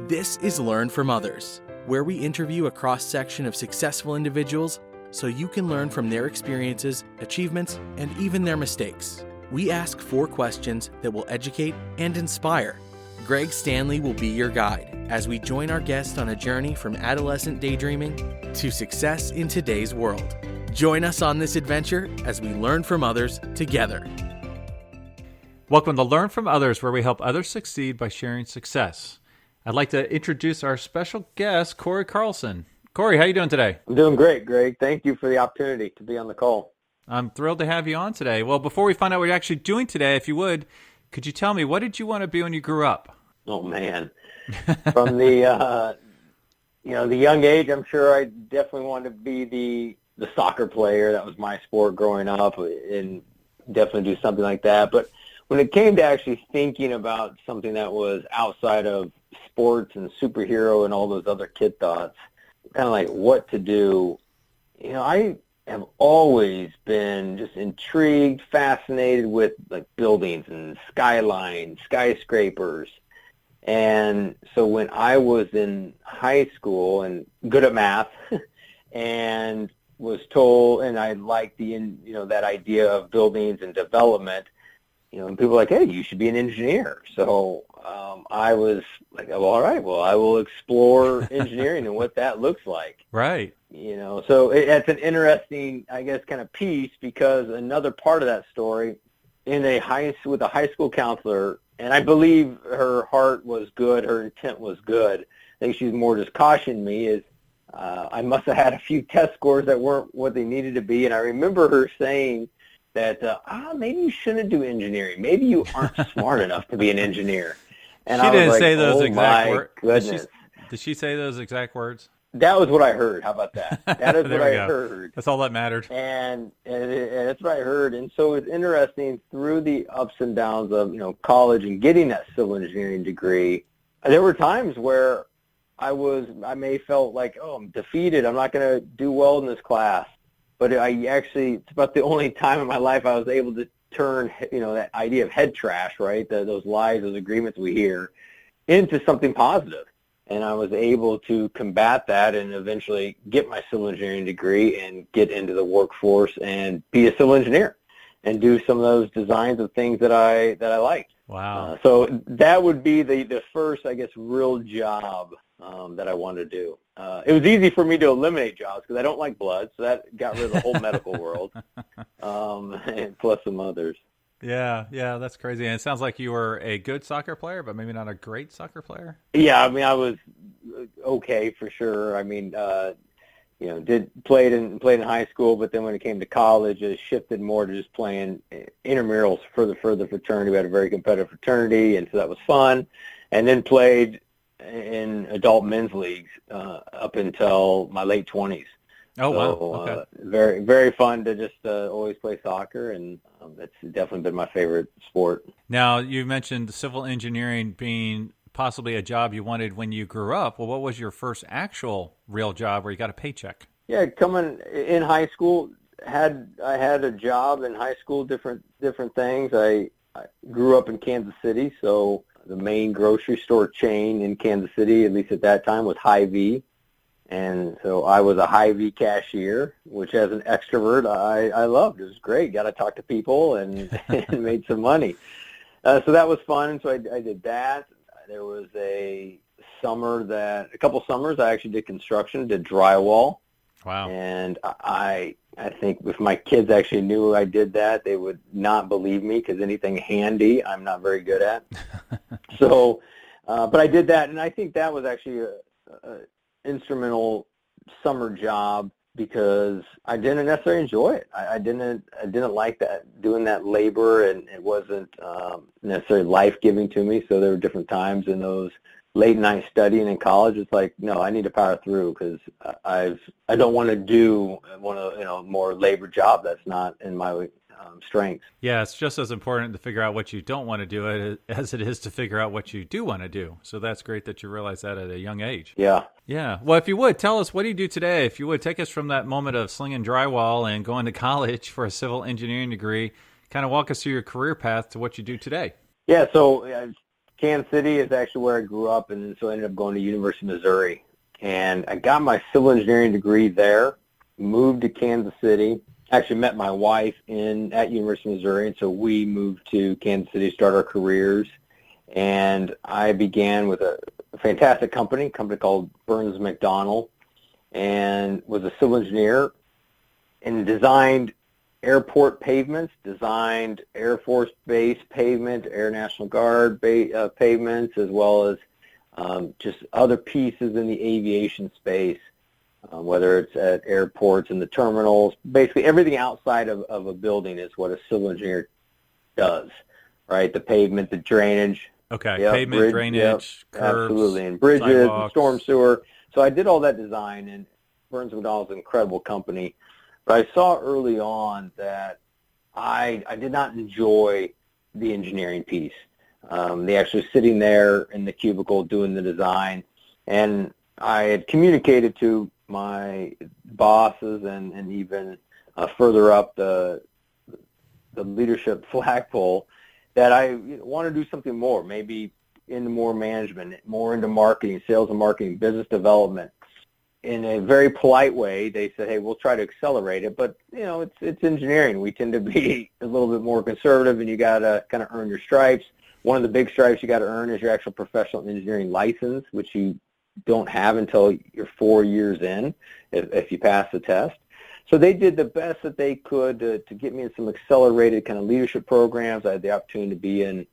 This is Learn from Others, where we interview a cross-section of successful individuals so you can learn from their experiences, achievements, and even their mistakes. We ask 4 questions that will educate and inspire. Greg Stanley will be your guide as we join our guest on a journey from adolescent daydreaming to success in today's world. Join us on this adventure as we learn from others together. Welcome to Learn from Others, where we help others succeed by sharing success. I'd like to introduce our special guest, Cory Carlson. Cory, how are you doing today? I'm doing great, Greg. Thank you for the opportunity to be on the call. I'm thrilled to have you on today. Well, before we find out what you're actually doing today, if you would, could you tell me, what did you want to be when you grew up? Oh, man. From the young age, I'm sure I definitely wanted to be the soccer player. That was my sport growing up, and definitely do something like that. But when it came to actually thinking about something that was outside of sports and superhero and all those other kid thoughts, kind of like what to do, I have always been just intrigued, fascinated with like buildings and skylines, skyscrapers. And so when I was in high school and good at math and was told, and I liked that idea of buildings and development, and people were like, hey, you should be an engineer. So I was like, well, all right, well, I will explore engineering and what that looks like. Right. So it's an interesting, I guess, kind of piece, because another part of that story with a high school counselor, and I believe her heart was good, her intent was good. I think she's more just cautioned me is I must have had a few test scores that weren't what they needed to be. And I remember her saying that, maybe you shouldn't do engineering. Maybe you aren't smart enough to be an engineer. And she didn't say those exact words. Goodness. Did she say those exact words? That was what I heard. How about that? That is what I go. heard. That's all that mattered. And that's what I heard. And so it's interesting, through the ups and downs of, college and getting that civil engineering degree, there were times where I may felt like, I'm defeated. I'm not going to do well in this class. But it's about the only time in my life I was able to turn, that idea of head trash, right? Those lies, those agreements we hear, into something positive. And I was able to combat that and eventually get my civil engineering degree and get into the workforce and be a civil engineer and do some of those designs of things that I liked. Wow. So that would be the first, I guess, real job that I wanted to do. It was easy for me to eliminate jobs because I don't like blood, so that got rid of the whole medical world, and plus some others. Yeah, that's crazy. And it sounds like you were a good soccer player, but maybe not a great soccer player. Yeah, I was okay for sure. Played in high school, but then when it came to college, it shifted more to just playing intramurals for the fraternity. We had a very competitive fraternity, and so that was fun. And then played in adult men's leagues up until my late 20s. Oh, so, wow. Okay. Very, very fun to just always play soccer, and that's definitely been my favorite sport. Now, you mentioned civil engineering being possibly a job you wanted when you grew up. Well, what was your first actual real job where you got a paycheck? Yeah, coming in high school, I had a job in high school, different things. I grew up in Kansas City, so the main grocery store chain in Kansas City, at least at that time, was Hy-Vee. And so I was a Hy-Vee cashier, which as an extrovert, I loved. It was great. Got to talk to people and made some money. So that was fun. So I did that. There was a couple summers I actually did construction, did drywall. Wow. And I think if my kids actually knew I did that, they would not believe me, because anything handy I'm not very good at. So, but I did that, and I think that was actually a instrumental summer job, because I didn't necessarily enjoy it. I didn't like that, doing that labor, and it wasn't necessarily life-giving to me. So there were different times in those late night studying in college. It's like, no, I need to power through, because I don't want to do more labor job that's not in my strengths. Yeah, it's just as important to figure out what you don't want to do as it is to figure out what you do want to do. So that's great that you realize that at a young age. Yeah. Yeah. Well, if you would, tell us, what do you do today? If you would, take us from that moment of slinging drywall and going to college for a civil engineering degree, kind of walk us through your career path to what you do today. Yeah, so Kansas City is actually where I grew up, and so I ended up going to University of Missouri. And I got my civil engineering degree there, moved to Kansas City, actually met my wife at University of Missouri, and so we moved to Kansas City to start our careers. And I began with a fantastic company called Burns McDonnell, and was a civil engineer and designed airport pavements, designed Air Force Base pavement, Air National Guard pavements, as well as just other pieces in the aviation space, whether it's at airports and the terminals. Basically, everything outside of a building is what a civil engineer does, right? The pavement, the drainage. Okay, yep, pavement, drainage, curbs, absolutely, and bridges, sidewalks. and storm sewer. So I did all that design, and Burns McDonnell is an incredible company. But I saw early on that I did not enjoy the engineering piece. They actually sitting there in the cubicle doing the design, and I had communicated to my bosses and even further up the leadership flagpole that I want to do something more, maybe into more management, more into marketing, sales and marketing, business development. In a very polite way, they said, hey, we'll try to accelerate it, but, it's engineering. We tend to be a little bit more conservative, and you got to kind of earn your stripes. One of the big stripes you got to earn is your actual professional engineering license, which you don't have until you're 4 years in, if you pass the test. So they did the best that they could to get me in some accelerated kind of leadership programs. I had the opportunity to be in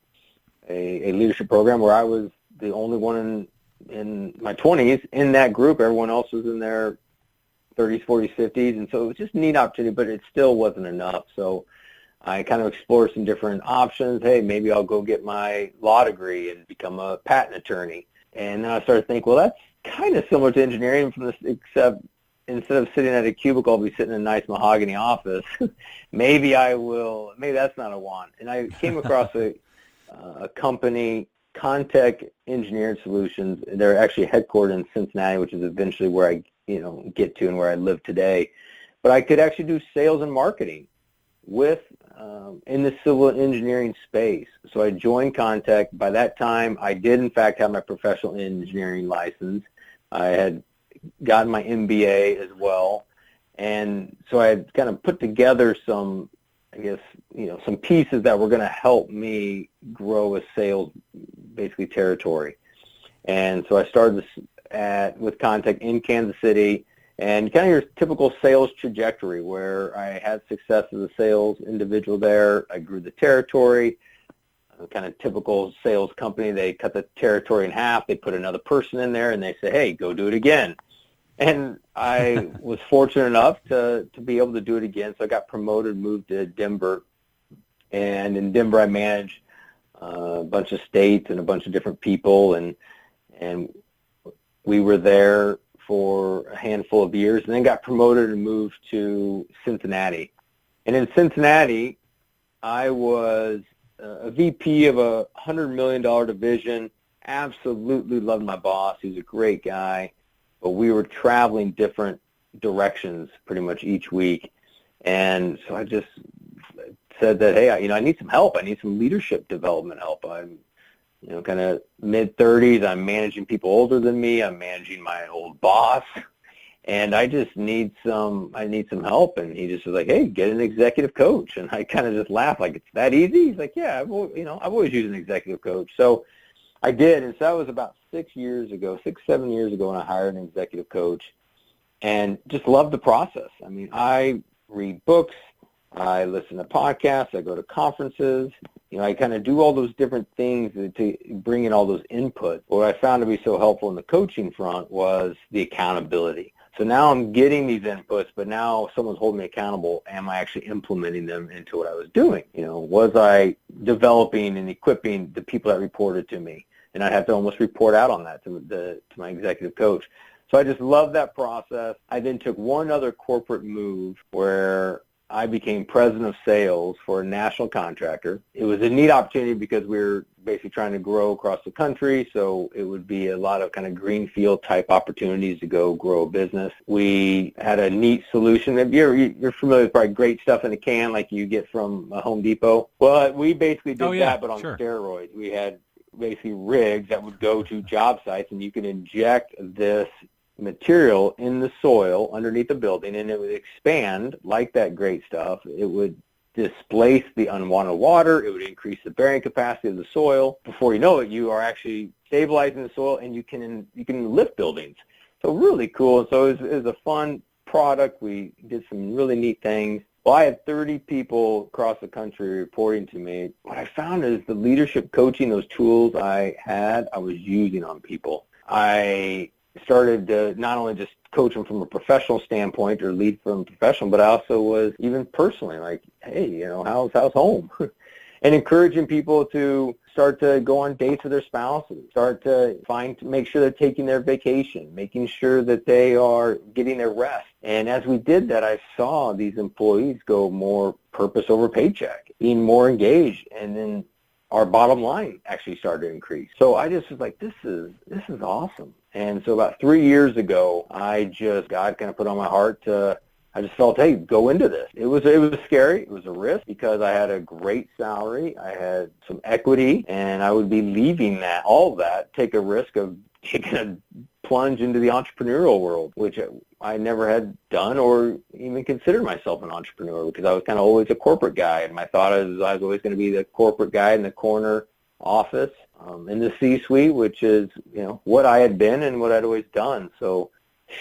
a leadership program where I was the only one in my 20s in that group. Everyone else was in their 30s, 40s, 50s, and so it was just a neat opportunity, but it still wasn't enough. So I kind of explored some different options. Hey, maybe I'll go get my law degree and become a patent attorney. And then I started thinking, well, that's kind of similar to engineering, except instead of sitting at a cubicle, I'll be sitting in a nice mahogany office. Maybe that's not a want. And I came across a company, Contech Engineered Solutions. They're actually headquartered in Cincinnati, which is eventually where I get to and where I live today. But I could actually do sales and marketing in the civil engineering space. So I joined Contech. By that time, I did, in fact, have my professional engineering license. I had gotten my MBA as well. And so I had kind of put together some pieces that were going to help me grow a sales, basically, territory. And so I started with Contech in Kansas City, and kind of your typical sales trajectory where I had success as a sales individual there. I grew the territory, kind of typical sales company. They cut the territory in half. They put another person in there, and they say, hey, go do it again. And I was fortunate enough to be able to do it again. So I got promoted, moved to Denver. And in Denver, I managed a bunch of states and a bunch of different people. And we were there for a handful of years, and then got promoted and moved to Cincinnati. And in Cincinnati, I was a VP of a $100 million division. Absolutely loved my boss. He was a great guy. But we were traveling different directions pretty much each week. And so I just said that, hey, I need some help. I need some leadership development help. I'm kind of mid-30s. I'm managing people older than me. I'm managing my old boss. And I just need some help. And he just was like, hey, get an executive coach. And I kind of just laughed, like, it's that easy? He's like, yeah, I've always used an executive coach. So I did. And so that was about 7 years ago when I hired an executive coach, and just loved the process. I mean, I read books. I listen to podcasts. I go to conferences. I kind of do all those different things to bring in all those inputs. What I found to be so helpful in the coaching front was the accountability. So now I'm getting these inputs, but now someone's holding me accountable. Am I actually implementing them into what I was doing? Was I developing and equipping the people that reported to me? And I'd have to almost report out on that to my executive coach. So I just love that process. I then took one other corporate move where I became president of sales for a national contractor. It was a neat opportunity because we were basically trying to grow across the country, so it would be a lot of kind of greenfield type opportunities to go grow a business. We had a neat solution. You're familiar with probably great stuff in a can like you get from Home Depot. Well, we basically did that, but on steroids. We had basically rigs that would go to job sites, and you can inject this material in the soil underneath the building, and it would expand like that great stuff. It would displace the unwanted water. It would increase the bearing capacity of the soil. Before you know it, you are actually stabilizing the soil, and you can lift buildings. So really cool. So it was a fun product. We did some really neat things. Well, I had 30 people across the country reporting to me. What I found is the leadership coaching, those tools I was using on people. I started to not only just coach them from a professional standpoint or lead from professional, but I also was even personally like, hey, how's home? And encouraging people to start to go on dates with their spouses, start to make sure they're taking their vacation, making sure that they are getting their rest. And as we did that, I saw these employees go more purpose over paycheck, being more engaged, and then our bottom line actually started to increase. So I just was like, this is awesome. And so about 3 years ago, God kind of put on my heart I just felt, hey, go into this. It was scary. It was a risk because I had a great salary. I had some equity, and I would be leaving all of that, take a risk of taking a plunge into the entrepreneurial world, which I never had done or even considered myself an entrepreneur because I was kind of always a corporate guy, and my thought is I was always going to be the corporate guy in the corner office in the C-suite, which is what I had been and what I'd always done. So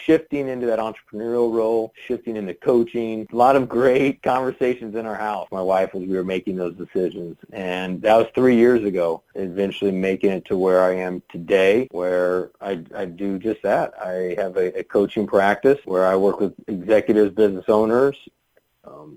shifting into that entrepreneurial role, shifting into coaching, a lot of great conversations in our house. My wife, as we were making those decisions, and that was 3 years ago, eventually making it to where I am today, where I do just that. I have a coaching practice where I work with executives, business owners,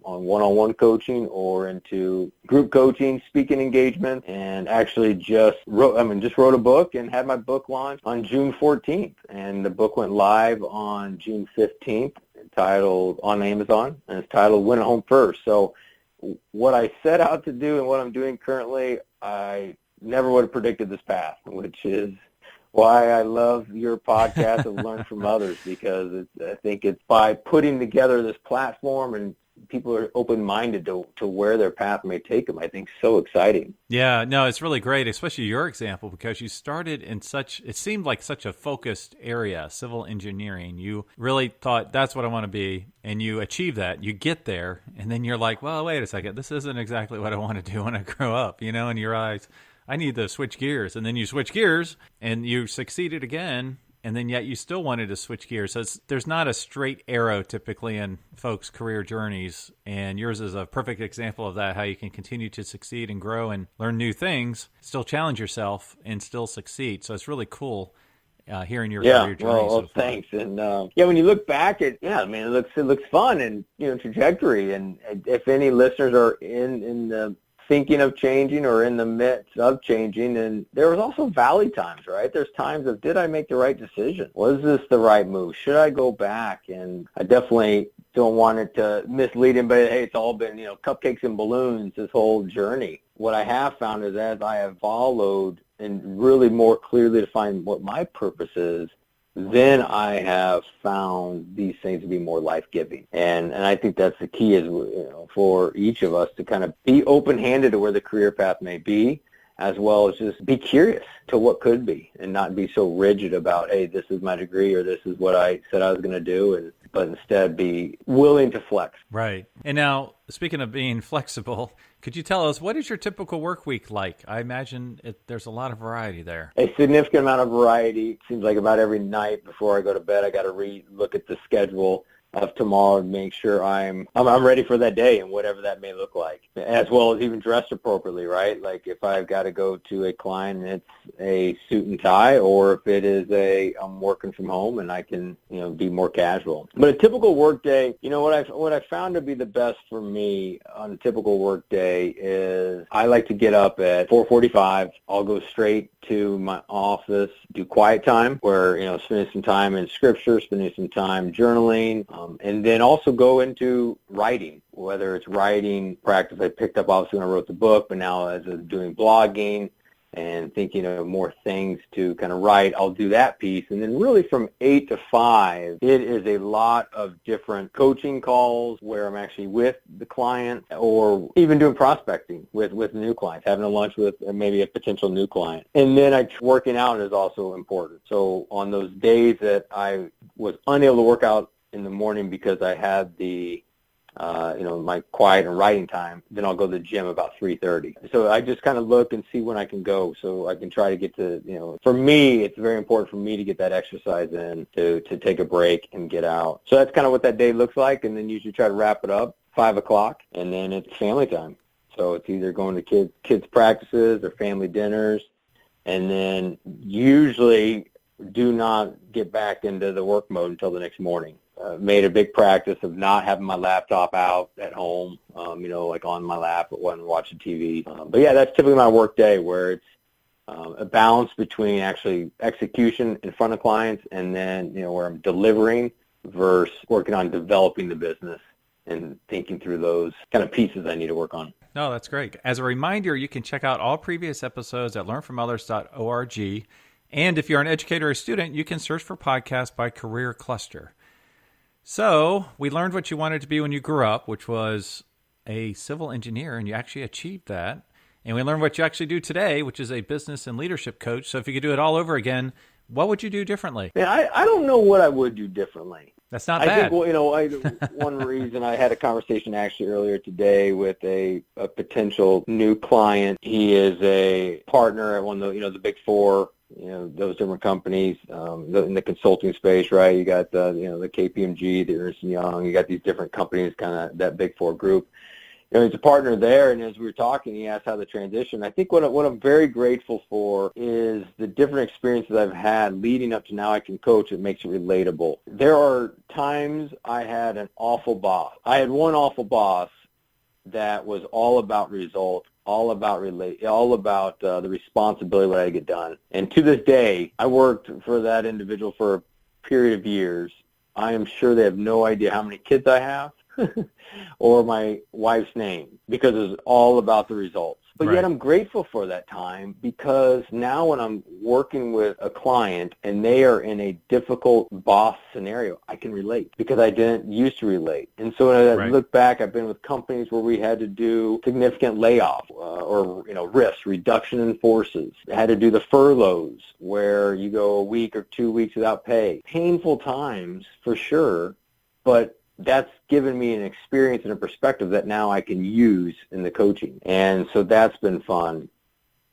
on one-on-one coaching or into group coaching, speaking engagement, and actually just wrote a book and had my book launch on June 14th. And the book went live on June 15th, titled on Amazon, and it's titled Win at Home First. So what I set out to do and what I'm doing currently, I never would have predicted this path, which is why I love your podcast of Learn from Others, because I think it's by putting together this platform and people are open-minded to where their path may take them. I think so exciting. Yeah, no, it's really great, especially your example, because you started in it seemed like such a focused area, civil engineering. You really thought that's what I want to be, and you achieve that. You get there, and then you're like, well, wait a second, this isn't exactly what I want to do when I grow up, and you realize I need to switch gears. And then you switch gears, and you succeeded again, and then yet you still wanted to switch gears. So there's not a straight arrow typically in folks' career journeys, and yours is a perfect example of that, how you can continue to succeed and grow and learn new things, still challenge yourself, and still succeed. So it's really cool hearing your career journey. Well, thanks. And when you look back at, it looks fun and trajectory. And if any listeners are in the thinking of changing or in the midst of changing, and there was also valley times, right? There's times of, did I make the right decision? Was this the right move? Should I go back? And I definitely don't want it to mislead anybody. Hey, it's all been, cupcakes and balloons, this whole journey. What I have found is as I have followed and really more clearly defined what my purpose is, then I have found these things to be more life-giving. And I think that's the key is, for each of us to kind of be open-handed to where the career path may be, as well as just be curious to what could be and not be so rigid about, hey, this is my degree or this is what I said I was going to do, but instead be willing to flex. Right. And now, speaking of being flexible, could you tell us, what is your typical work week like? I imagine there's a lot of variety there. A significant amount of variety. It seems like about every night before I go to bed, I got to look at the schedule of tomorrow and make sure I'm ready for that day and whatever that may look like, as well as even dressed appropriately, right? Like if I've got to go to a client and it's a suit and tie, or if it is I'm working from home and I can, be more casual. But a typical work day, what I found to be the best for me on a typical work day is I like to get up at 4:45. I'll go straight to my office, do quiet time where, spending some time in scripture, spending some time journaling, and then also go into writing, whether it's writing practice I picked up obviously when I wrote the book, but now as I'm doing blogging and thinking of more things to kind of write, I'll do that piece. And then really from 8 to 5, it is a lot of different coaching calls where I'm actually with the client, or even doing prospecting with new clients, having a lunch with maybe a potential new client. And then working out is also important. So on those days that I was unable to work out in the morning because I had the my quiet and writing time, then I'll go to the gym about 3:30. So I just kind of look and see when I can go, so I can try to get to, for me, it's very important for me to get that exercise in, to take a break and get out. So that's kind of what that day looks like, and then usually try to wrap it up 5 o'clock, and then it's family time. So it's either going to kids practices or family dinners, and then usually do not get back into the work mode until the next morning. Made a big practice of not having my laptop out at home, like on my lap when watching TV. But yeah, that's typically my work day, where it's a balance between actually execution in front of clients and then, where I'm delivering versus working on developing the business and thinking through those kind of pieces I need to work on. No, that's great. As a reminder, you can check out all previous episodes at learnfromothers.org. And if you're an educator or student, you can search for podcasts by career cluster. So we learned what you wanted to be when you grew up, which was a civil engineer, and you actually achieved that. And we learned what you actually do today, which is a business and leadership coach. So if you could do it all over again, what would you do differently? Yeah, I don't know what I would do differently. That's not bad. I think, one reason I had a conversation actually earlier today with a potential new client. He is a partner at one of the big four, those different companies in the consulting space, right? You got the KPMG, the Ernst & Young. You got these different companies, kind of that big four group. He's a partner there, and as we were talking, he asked how the transition. I think what I'm very grateful for is the different experiences I've had leading up to now I can coach. It makes it relatable. There are times I had an awful boss. I had one awful boss that was all about results, all about the responsibility what I had to get done. And to this day, I worked for that individual for a period of years. I am sure they have no idea how many kids I have or my wife's name, because it was all about the results. But yet I'm grateful for that time, because now when I'm working with a client and they are in a difficult boss scenario, I can relate, because I didn't used to relate. And so when I look back, I've been with companies where we had to do significant layoff or risks, reduction in forces. I had to do the furloughs where you go a week or 2 weeks without pay. Painful times for sure, but that's given me an experience and a perspective that now I can use in the coaching. And so that's been fun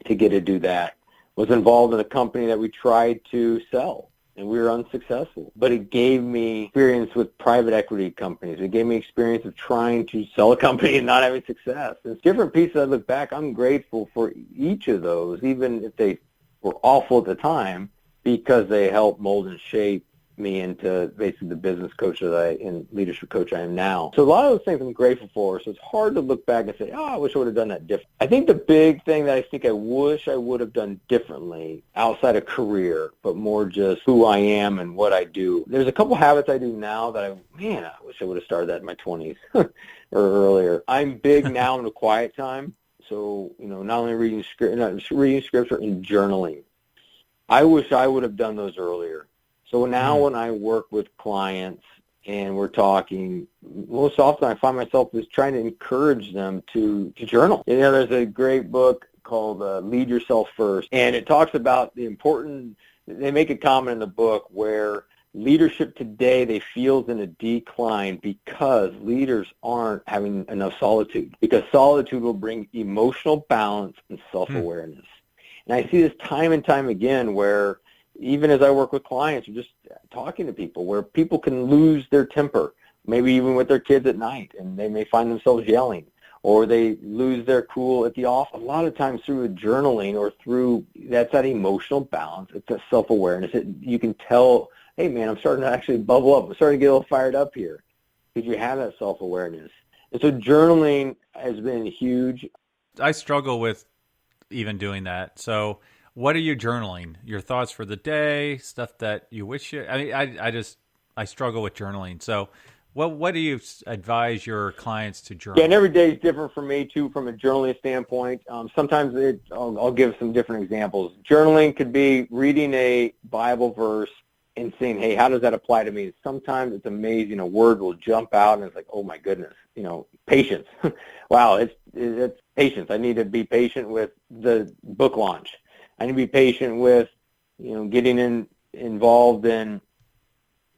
to get to do that. Was involved in a company that we tried to sell, and we were unsuccessful. But it gave me experience with private equity companies. It gave me experience of trying to sell a company and not having success. It's different pieces. I look back, I'm grateful for each of those, even if they were awful at the time, because they helped mold and shape me into basically the business coach and leadership coach I am now. So a lot of those things I'm grateful for. So it's hard to look back and say, I wish I would have done that different. I think the big thing that I think I wish I would have done differently outside of career, but more just who I am and what I do. There's a couple habits I do now that I wish I would have started that in my 20s or earlier. I'm big now in the quiet time. So, not only reading scripture and journaling. I wish I would have done those earlier. So now when I work with clients and we're talking, most often I find myself just trying to encourage them to journal. There's a great book called Lead Yourself First, and it talks about the important, they make a comment in the book where leadership today, they feel is in a decline because leaders aren't having enough solitude, because solitude will bring emotional balance and self-awareness. And I see this time and time again where even as I work with clients or just talking to people, where people can lose their temper, maybe even with their kids at night, and they may find themselves yelling, or they lose their cool at the office. A lot of times through journaling or through that emotional balance, it's a self-awareness. You can tell, hey, man, I'm starting to actually bubble up. I'm starting to get a little fired up here, because you have that self-awareness. And so journaling has been huge. I struggle with even doing that. So what are you journaling? Your thoughts for the day, stuff that you wish you... I struggle with journaling. So Well, what do you advise your clients to journal? Yeah, and every day is different for me, too, from a journaling standpoint. Sometimes I'll give some different examples. Journaling could be reading a Bible verse and saying, hey, how does that apply to me? Sometimes it's amazing. A word will jump out, and it's like, oh, my goodness, patience. Wow, it's patience. I need to be patient with the book launch. I need to be patient with, getting involved in,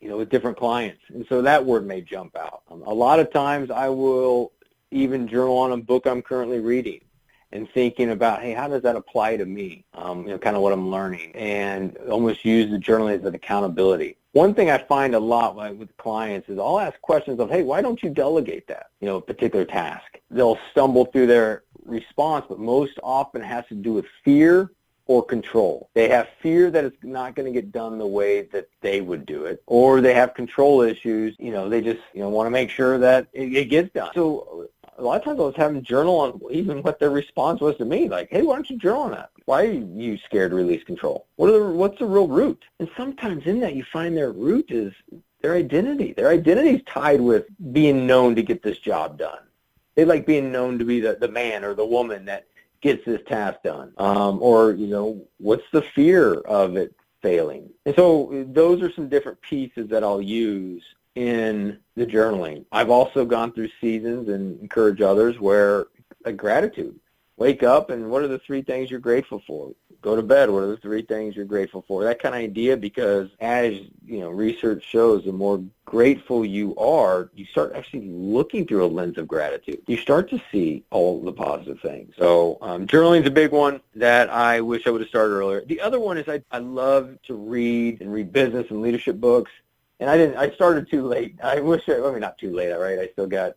with different clients. And so that word may jump out. A lot of times I will even journal on a book I'm currently reading and thinking about, hey, how does that apply to me? Kind of what I'm learning, and almost use the journaling as an accountability. One thing I find a lot with clients is I'll ask questions of, hey, why don't you delegate that, a particular task? They'll stumble through their response, but most often it has to do with fear or control. They have fear that it's not going to get done the way that they would do it, or they have control issues. They just want to make sure that it gets done. So a lot of times I was having journal on even what their response was to me, like, hey, why don't you journal on that? Why are you scared to release control? What's the real root? And sometimes in that you find their root is their identity. Their identity is tied with being known to get this job done. They like being known to be the man or the woman that gets this task done, or what's the fear of it failing? And so those are some different pieces that I'll use in the journaling. I've also gone through seasons and encourage others where gratitude. Wake up and what are the 3 things you're grateful for? Go to bed, what are the 3 things you're grateful for? That kind of idea, because as research shows, the more grateful you are, you start actually looking through a lens of gratitude. You start to see all the positive things. So journaling is a big one that I wish I would have started earlier. The other one is I love to read business and leadership books. And I started too late. Not too late, right? I still got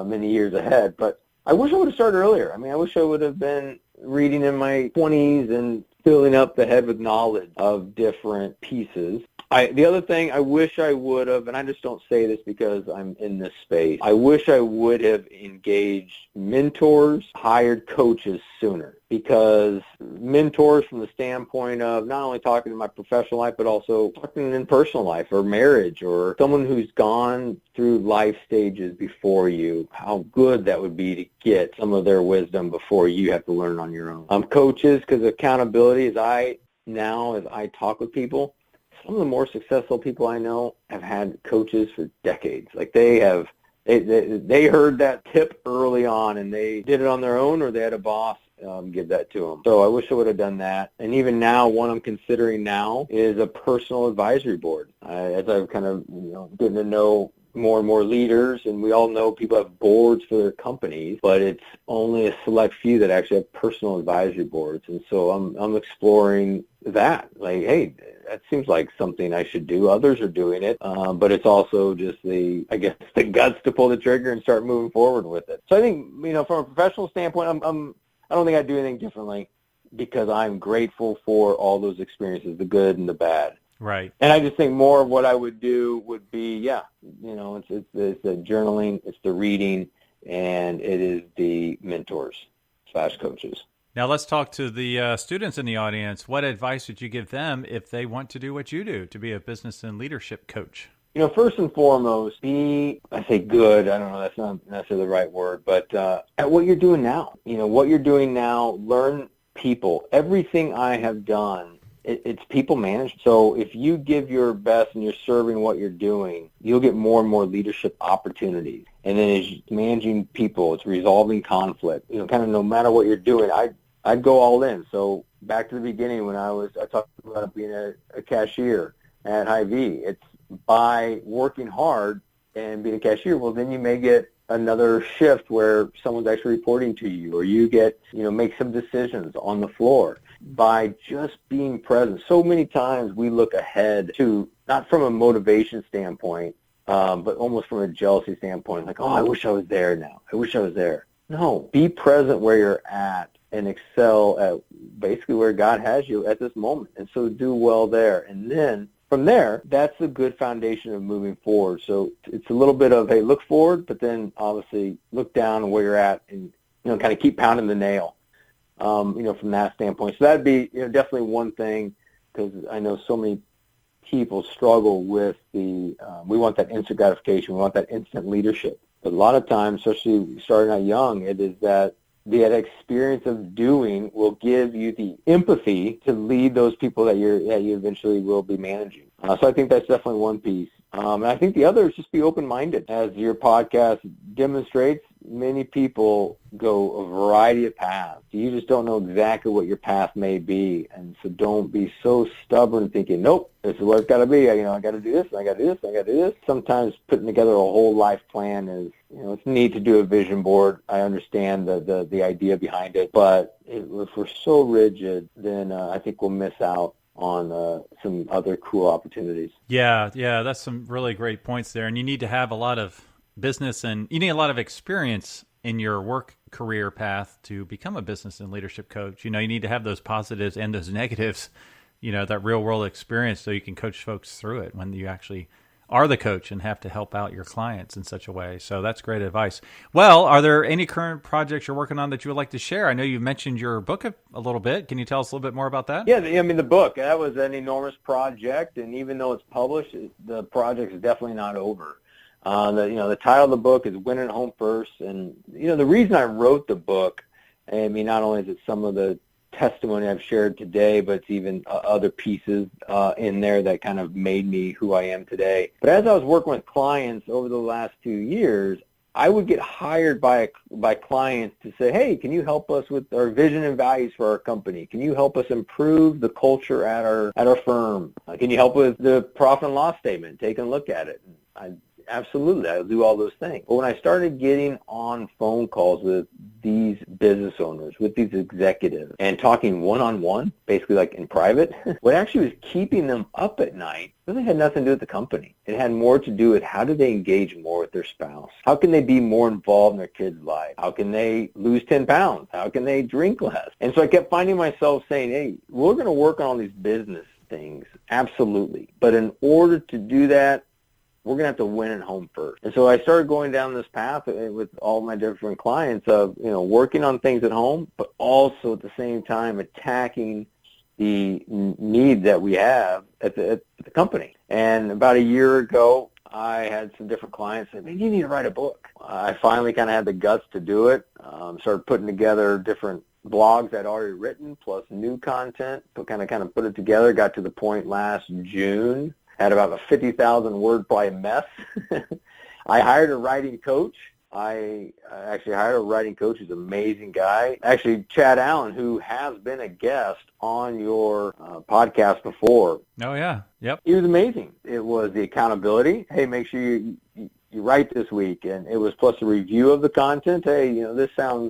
many years ahead, but I wish I would have started earlier. I wish I would have been reading in my 20s and filling up the head with knowledge of different pieces. The other thing I wish I would have, and I just don't say this because I'm in this space, I wish I would have engaged mentors, hired coaches sooner, because mentors from the standpoint of not only talking in my professional life, but also talking in personal life or marriage, or someone who's gone through life stages before you, how good that would be to get some of their wisdom before you have to learn on your own. Coaches, because accountability, as I talk with people, some of the more successful people I know have had coaches for decades. Like they heard that tip early on and they did it on their own, or they had a boss give that to them. So I wish I would have done that. And even now, one I'm considering now is a personal advisory board. As I've kind of getting to know more and more leaders, and we all know people have boards for their companies, but it's only a select few that actually have personal advisory boards. And so I'm exploring that. Like, hey, that seems like something I should do. Others are doing it, but it's also just the guts to pull the trigger and start moving forward with it. So I think, from a professional standpoint, I don't think I'd do anything differently, because I'm grateful for all those experiences, the good and the bad. Right. And I just think more of what I would do would be, it's the journaling, it's the reading, and it is the mentors/coaches. Now let's talk to the students in the audience. What advice would you give them if they want to do what you do, to be a business and leadership coach? First and foremost, I say good, I don't know, that's not necessarily the right word, but at what you're doing now. What you're doing now, learn people. Everything I have done, it's people management. So if you give your best and you're serving what you're doing, you'll get more and more leadership opportunities. And then as managing people, it's resolving conflict. Kind of no matter what you're doing, I'd go all in. So back to the beginning when I talked about being a cashier at Hy-Vee. It's by working hard and being a cashier, well, then you may get another shift where someone's actually reporting to you, or you get, make some decisions on the floor by just being present. So many times we look ahead to, not from a motivation standpoint, but almost from a jealousy standpoint, like, oh, I wish I was there now. I wish I was there. No, be present where you're at and excel at basically where God has you at this moment. And so do well there. And then from there, that's a good foundation of moving forward. So it's a little bit of, hey, look forward, but then obviously look down where you're at and, kind of keep pounding the nail, from that standpoint. So that'd be, definitely one thing, because I know so many people struggle with we want that instant gratification, we want that instant leadership. But a lot of times, especially starting out young, it is that the experience of doing will give you the empathy to lead those people that you eventually will be managing. So I think that's definitely one piece. And I think the other is just be open-minded. As your podcast demonstrates, many people go a variety of paths. You just don't know exactly what your path may be. And so don't be so stubborn thinking, nope, this is what it's got to be. I got to do this, I got to do this, I got to do this. Sometimes putting together a whole life plan is, it's neat to do a vision board. I understand the idea behind it. But if we're so rigid, then I think we'll miss out on some other cool opportunities. Yeah, that's some really great points there. And you need to have a lot of business and you need a lot of experience in your work career path to become a business and leadership coach. You need to have those positives and those negatives, that real world experience so you can coach folks through it when you actually are the coach and have to help out your clients in such a way. So that's great advice. Well, are there any current projects you're working on that you would like to share? I know you mentioned your book a little bit. Can you tell us a little bit more about that? Yeah, the book, that was an enormous project, and even though it's published, the project is definitely not over. The title of the book is Win at Home First, and the reason I wrote the book, not only is it some of the testimony I've shared today, but it's even other pieces in there that kind of made me who I am today. But as I was working with clients over the last 2 years, I would get hired by clients to say, hey, can you help us with our vision and values for our company? Can you help us improve the culture at our firm? Can you help with the profit and loss statement? Take a look at it. Absolutely, I'll do all those things. But when I started getting on phone calls with these business owners, with these executives, and talking one-on-one, basically like in private, what actually was keeping them up at night really had nothing to do with the company. It had more to do with how do they engage more with their spouse? How can they be more involved in their kids' lives? How can they lose 10 pounds? How can they drink less? And so I kept finding myself saying, hey, we're going to work on all these business things, absolutely. But in order to do that, we're going to have to win at home first. And so I started going down this path with all my different clients of, working on things at home, but also at the same time attacking the need that we have at the company. And about a year ago, I had some different clients say, man, you need to write a book. I finally kind of had the guts to do it. Started putting together different blogs I'd already written plus new content, but kind of put it together. Got to the point last June. Had about a 50,000 word probably mess. I hired a writing coach. I actually hired a writing coach who's an amazing guy. Actually, Chad Allen, who has been a guest on your podcast before. Oh, yeah. Yep. He was amazing. It was the accountability. Hey, make sure you write this week. And it was plus a review of the content. Hey, you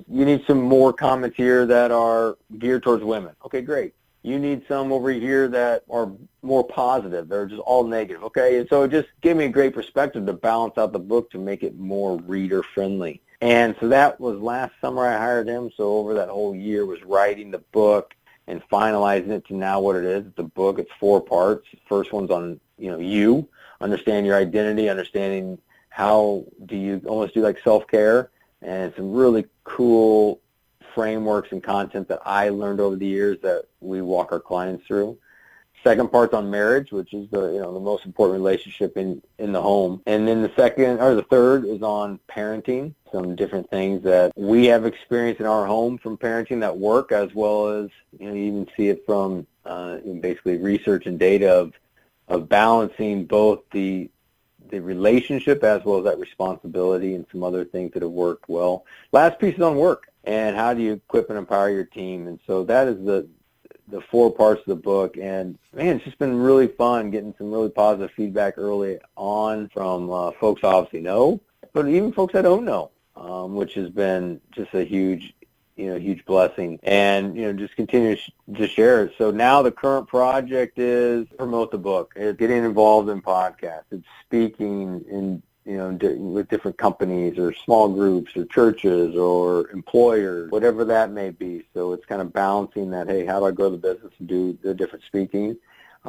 need some more comments here that are geared towards women. Okay, great. You need some over here that are more positive. They're just all negative, okay? And so it just gave me a great perspective to balance out the book to make it more reader-friendly. And so that was last summer I hired him. So over that whole year was writing the book and finalizing it to now what it is. It's a book. It's 4 parts. The first one's on, you, understand your identity, understanding how do you almost do like self-care, and some really cool frameworks and content that I learned over the years that we walk our clients through. Second part's on marriage, which is the most important relationship in the home. And then the third is on parenting, some different things that we have experienced in our home from parenting that work, as well as you even see it from basically research and data of balancing both the relationship as well as that responsibility and some other things that have worked well. Last piece is on work. And how do you equip and empower your team? And so that is the 4 parts of the book. And, man, it's just been really fun getting some really positive feedback early on from folks I obviously know, but even folks I don't know, which has been just a huge blessing. And, just continue to share it. So now the current project is promote the book. It's getting involved in podcasts. It's speaking in with different companies or small groups or churches or employers, whatever that may be. So it's kind of balancing that, hey, how do I grow the business and do the different speaking?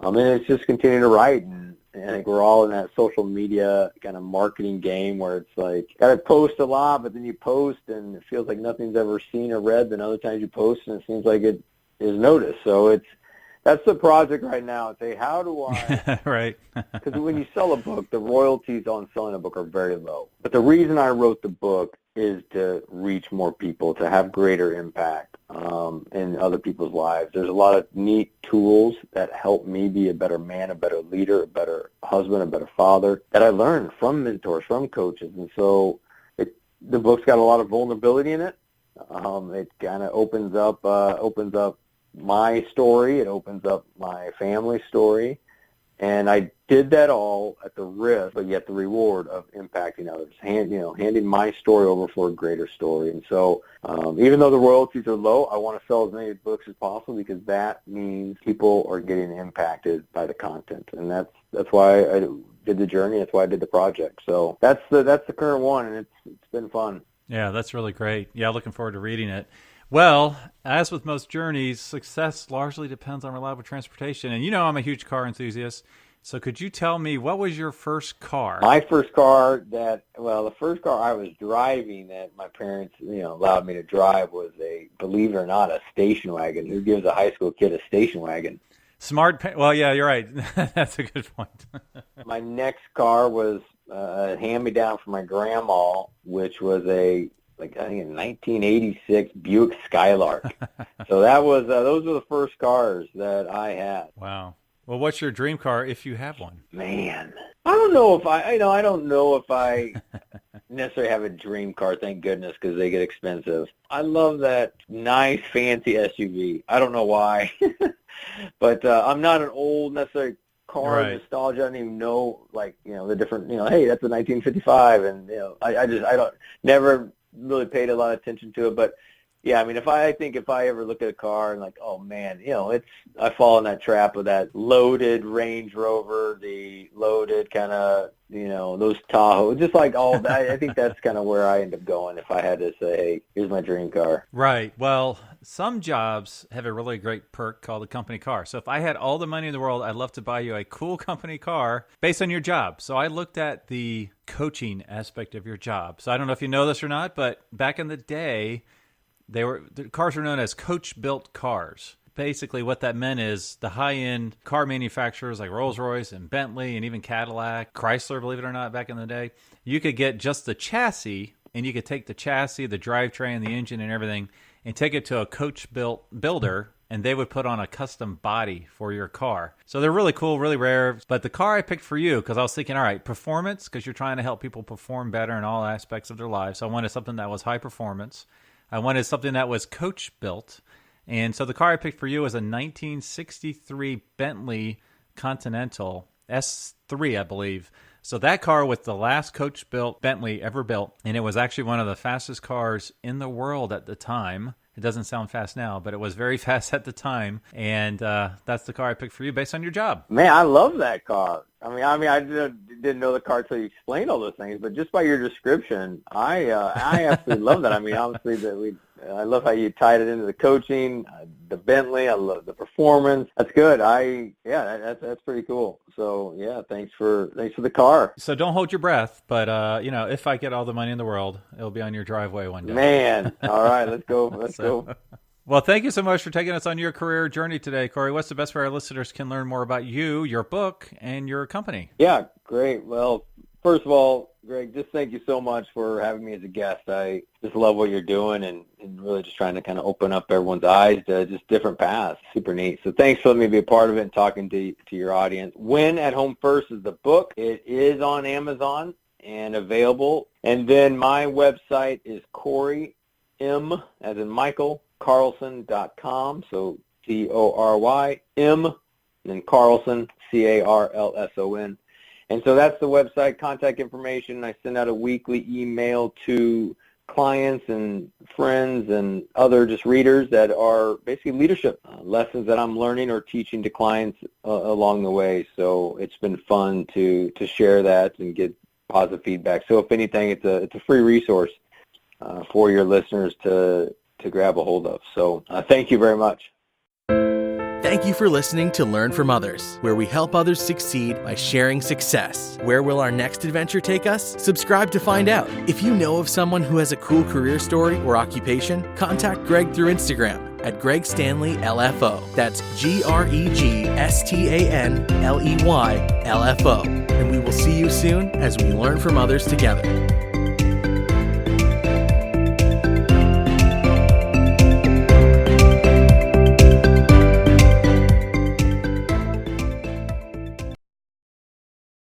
And it's just continuing to write. And I think we're all in that social media kind of marketing game where it's like, got to post a lot, but then you post and it feels like nothing's ever seen or read. Then other times you post and it seems like it is noticed. So it's That's the project right now. Say, how do I? Right. Because when you sell a book, the royalties on selling a book are very low. But the reason I wrote the book is to reach more people, to have greater impact in other people's lives. There's a lot of neat tools that help me be a better man, a better leader, a better husband, a better father that I learned from mentors, from coaches. And so the book's got a lot of vulnerability in it. It kind of opens up my story. It opens up my family story. And I did that all at the risk, but yet the reward of impacting others, handing my story over for a greater story. And so even though the royalties are low, I want to sell as many books as possible because that means people are getting impacted by the content. And that's why I did the journey. That's why I did the project. So that's the current one, and it's been fun. Yeah, that's really great. Yeah, looking forward to reading it. Well, as with most journeys, success largely depends on reliable transportation. And I'm a huge car enthusiast. So could you tell me, what was your first car? My first car the first car I was driving that my parents, allowed me to drive was believe it or not, a station wagon. Who gives a high school kid a station wagon? Well, yeah, you're right. That's a good point. My next car was a hand-me-down from my grandma, which was I think a 1986 Buick Skylark. So those were the first cars that I had. Wow. Well, what's your dream car if you have one? Man, I don't know if I necessarily have a dream car, thank goodness, because they get expensive. I love that nice, fancy SUV. I don't know why, but I'm not an old necessarily car nostalgia. I don't even know, the different, hey, that's a 1955, and I don't never really paid a lot of attention to it, but yeah, I mean, if I ever look at a car and oh man, I fall in that trap of that loaded Range Rover, the loaded kind of, those Tahoe, just like all that. I think that's kind of where I end up going if I had to say, hey, here's my dream car. Right. Well, some jobs have a really great perk called a company car. So if I had all the money in the world, I'd love to buy you a cool company car based on your job. So I looked at the coaching aspect of your job. So I don't know if you know this or not, but back in the day, the cars were known as coach-built cars. Basically, what that meant is the high-end car manufacturers like Rolls-Royce and Bentley and even Cadillac, Chrysler, believe it or not, back in the day, you could get just the chassis, and you could take the chassis, the drivetrain, the engine, and everything, and take it to a coach-built builder, and they would put on a custom body for your car. So they're really cool, really rare. But the car I picked for you, because I was thinking, all right, performance, because you're trying to help people perform better in all aspects of their lives. So I wanted something that was high performance. I wanted something that was coach built. And so the car I picked for you was a 1963 Bentley Continental S3, I believe. So that car was the last coach built Bentley ever built. And it was actually one of the fastest cars in the world at the time. It doesn't sound fast now, but it was very fast at the time. And that's the car I picked for you based on your job. Man, I love that car. I didn't know the car until you explained all those things, but just by your description, I absolutely love that. Obviously, I love how you tied it into the coaching, the Bentley. I love the performance. That's good. That's pretty cool. So yeah, thanks for the car. So don't hold your breath, but if I get all the money in the world, it'll be on your driveway one day. Man, all right, let's go. Let's go. Well, thank you so much for taking us on your career journey today, Cory. What's the best way our listeners can learn more about you, your book, and your company? Yeah, great. Well, first of all, Greg, just thank you so much for having me as a guest. I just love what you're doing and really just trying to kind of open up everyone's eyes to just different paths. Super neat. So thanks for letting me be a part of it and talking to your audience. Win at Home First is the book. It is on Amazon and available. And then my website is Cory, M as in Michael, Carlson.com. So Corym, and then Carlson, Carlson. And so that's the website, contact information. I send out a weekly email to clients and friends and other just readers that are basically leadership lessons that I'm learning or teaching to clients along the way. So it's been fun to share that and get positive feedback. So if anything, it's a free resource for your listeners to grab a hold of. So thank you very much. Thank you for listening to Learn from Others, where we help others succeed by sharing success. Where will our next adventure take us? Subscribe to find out. If you know of someone who has a cool career story or occupation, contact Greg through Instagram at Greg Stanley LFO. That's GregStanley LFO. And we will see you soon as we learn from others together.